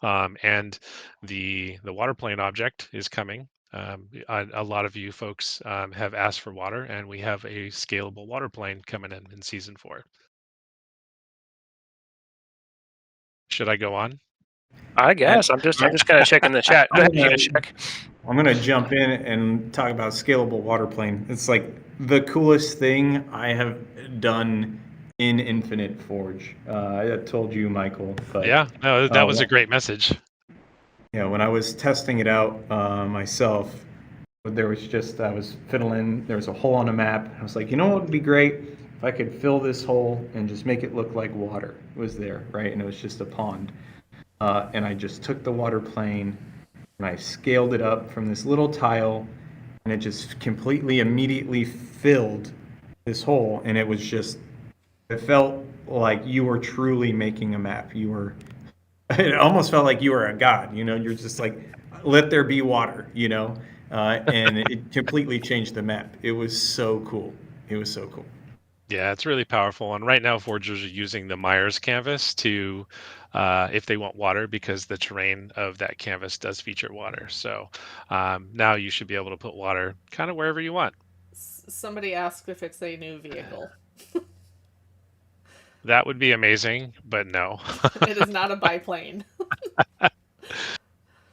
And the water plane object is coming. A lot of you folks have asked for water, and we have a scalable water plane coming in season 4. Should I go on? I guess I'm just kind of checking the chat. Go ahead, you check. I'm going to jump in and talk about scalable water plane. It's like the coolest thing I have done in Infinite Forge. I told you, Michael. But, yeah, no, that was a great message. Yeah, when I was testing it out myself, I was fiddling. There was a hole on a map. I was like, what would be great if I could fill this hole and just make it look like water was there, right? And it was just a pond. And I just took the water plane and I scaled it up from this little tile, and it just completely immediately filled this hole. And it felt like you were truly making a map. It almost felt like you were a god, you're just like, let there be water, and it completely changed the map. It was so cool. It was so cool. Yeah, it's really powerful. And right now, foragers are using the Myers canvas to, if they want water, because the terrain of that canvas does feature water. So now you should be able to put water kind of wherever you want. Somebody asked if it's a new vehicle. That would be amazing, but no. It is not a biplane.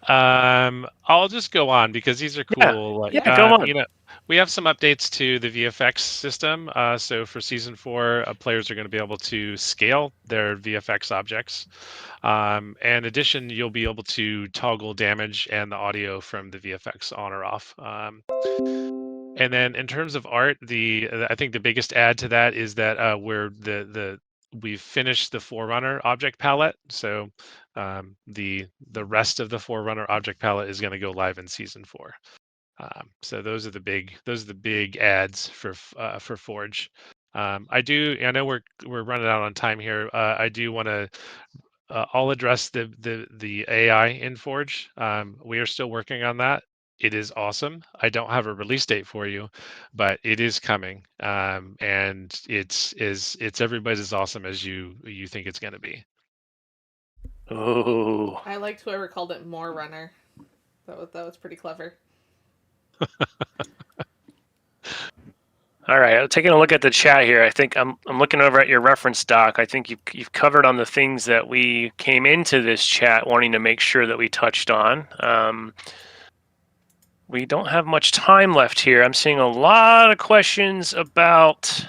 I'll just go on because these are cool. Like, Yeah, go on. We have some updates to the VFX system. So for season 4, players are going to be able to scale their VFX objects. In addition, you'll be able to toggle damage and the audio from the VFX on or off. And then in terms of art, I think the biggest add to that is that we've finished the Forerunner object palette. So the rest of the Forerunner object palette is going to go live in season 4. So those are the big adds for Forge. I know we're running out on time here. I do want to. I'll address the AI in Forge. We are still working on that. It is awesome. I don't have a release date for you, but it is coming, and it's every bit as awesome as you think it's going to be. Oh, I liked whoever called it More Runner. That was pretty clever. all right. Taking a look at the chat here, I think I'm looking over at your reference doc. I think you've covered on the things that we came into this chat wanting to make sure that we touched on. We don't have much time left here. I'm seeing a lot of questions about.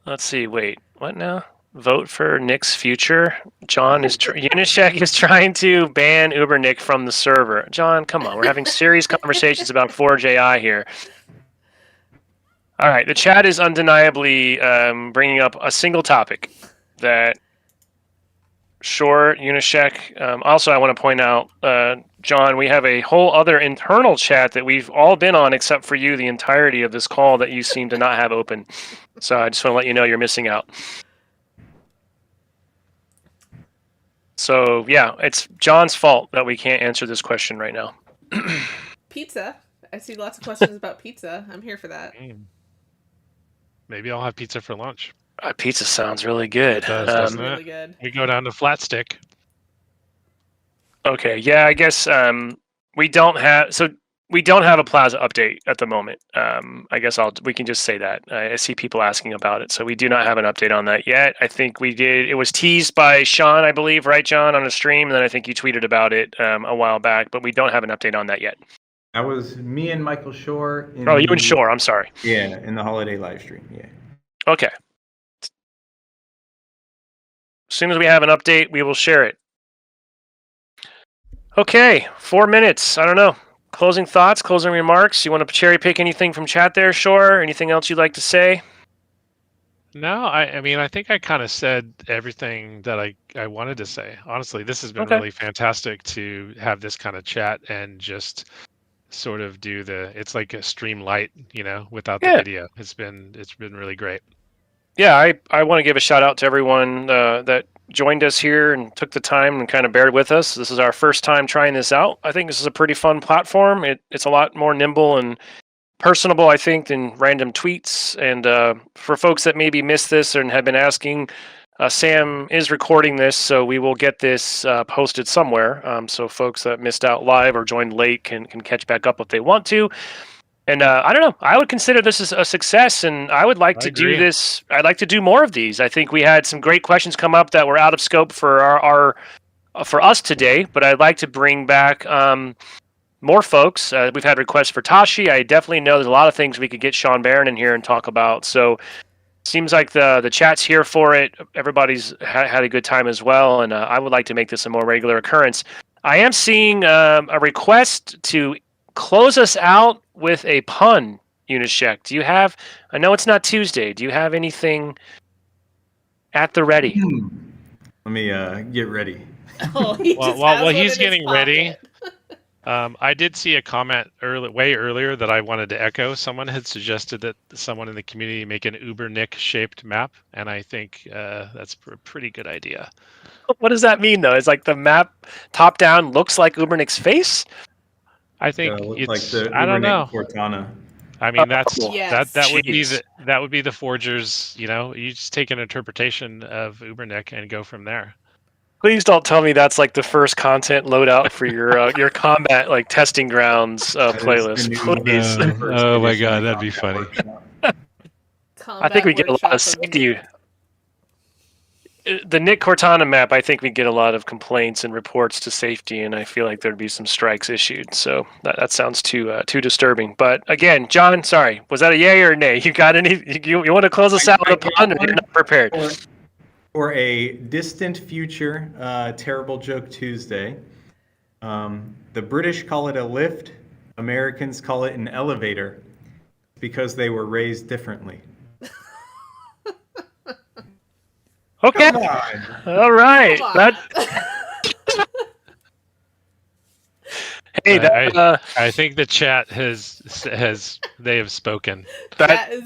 Let's see. Wait, what now? Vote for Nick's future. John is Unisec is trying to ban UberNick from the server. John, come on. We're having serious conversations about Forge AI here. All right, the chat is undeniably bringing up a single topic that Shore, Unisec. Also, I want to point out, John, we have a whole other internal chat that we've all been on except for you the entirety of this call that you seem to not have open. So I just want to let you know you're missing out. So, yeah, it's John's fault that we can't answer this question right now. Pizza. I see lots of questions about pizza. I'm here for that. Maybe I'll have pizza for lunch. Pizza sounds really good. It does, doesn't Really it? good. We go down to Flat Stick. Okay, yeah, I guess we don't have a Plaza update at the moment. I guess we can just say that. I see people asking about it, so we do not have an update on that yet. I think we did. It was teased by Sean, I believe, right, John, on a stream, and then I think you tweeted about it a while back, but we don't have an update on that yet. That was me and Michael Shore. You and Shore. I'm sorry. Yeah, in the holiday live stream. Yeah. Okay. As soon as we have an update, we will share it. Okay, 4 minutes. I don't know. Closing thoughts, closing remarks. You want to cherry pick anything from chat there, Shore? Anything else you'd like to say? No, I mean, I think I kind of said everything that I wanted to say. Honestly, this has been really fantastic to have this kind of chat and just sort of do it's like a stream light, without the video. It's been really great. Yeah, I want to give a shout out to everyone that joined us here and took the time and kind of bared with us. This is our first time trying this out. I think this is a pretty fun platform. It's a lot more nimble and personable, I think, than random tweets. And for folks that maybe missed this and have been asking, Sam is recording this, so we will get this posted somewhere. So folks that missed out live or joined late can catch back up if they want to. And I don't know. I would consider this as a success, and I would like to do this. I'd like to do more of these. I think we had some great questions come up that were out of scope for for us today, but I'd like to bring back more folks. We've had requests for Tashi. I definitely know there's a lot of things we could get Sean Barron in here and talk about. So seems like the chat's here for it. Everybody's had a good time as well, and I would like to make this a more regular occurrence. I am seeing a request to close us out with a pun, Unisec. Do you have? I know it's not Tuesday. Do you have anything at the ready? Let me get ready. Oh, while he's getting ready, I did see a comment way earlier that I wanted to echo. Someone had suggested that someone in the community make an UberNick shaped map, and I think that's a pretty good idea. What does that mean, though? Is like the map top down looks like UberNick's face? I think So it looks it's. like the I don't know. Cortana. I mean, that's Yes. that would be Jeez. that would be the forgers. You know, you just take an interpretation of Ubernick and go from there. Please don't tell me that's like the first content loadout for your combat like testing grounds That is the playlist. new, Please. first Oh my edition God, of that'd be Combat funny. Workshop. I think we get a lot of Combat safety. The Nick Cortana map, I think we get a lot of complaints and reports to safety, and I feel like there'd be some strikes issued. So that sounds too disturbing. But again, John, sorry, was that a yay or a nay? You got any? You want to close us out with a pun, or you're not prepared? For a distant future, Terrible Joke Tuesday, the British call it a lift, Americans call it an elevator, because they were raised differently. Okay. Come on. All right. Come on. That. Hey, that. I think the chat has they have spoken. That is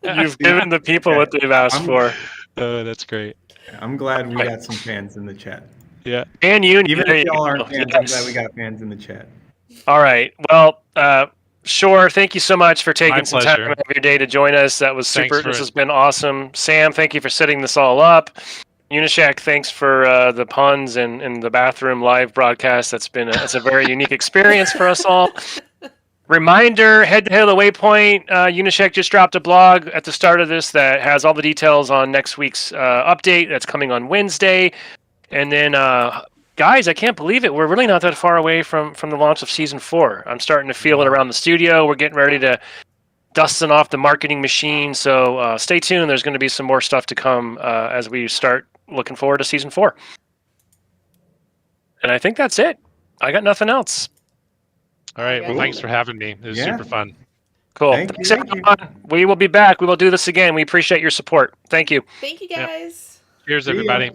booing. You've given the people what they've asked for. Oh, that's great. I'm glad we got some fans in the chat. Yeah. And you, Even there if you y'all go. aren't fans, I'm Yes. glad we got fans in the chat. All right. Well, Shore, thank you so much for taking My some time pleasure. out of your day to join us. That was Thanks super. for This it. has been awesome. Sam, thank you for setting this all up. Unishak, thanks for the puns and the bathroom live broadcast. That's a very unique experience for us all. Reminder, head to Halo Waypoint. Unishak just dropped a blog at the start of this that has all the details on next week's update that's coming on Wednesday. And then, guys, I can't believe it. We're really not that far away from the launch of Season 4. I'm starting to feel it around the studio. We're getting ready to dusting off the marketing machine. So stay tuned. There's going to be some more stuff to come as we start looking forward to Season 4. And I think that's it. I got nothing else. All right. Well, Cool. thanks for having me. It was Yeah. super fun. Cool. Thank Thanks, you. everyone. We will be back. We will do this again. We appreciate your support. Thank you. Thank you Yep. guys. Cheers, See ya. everybody.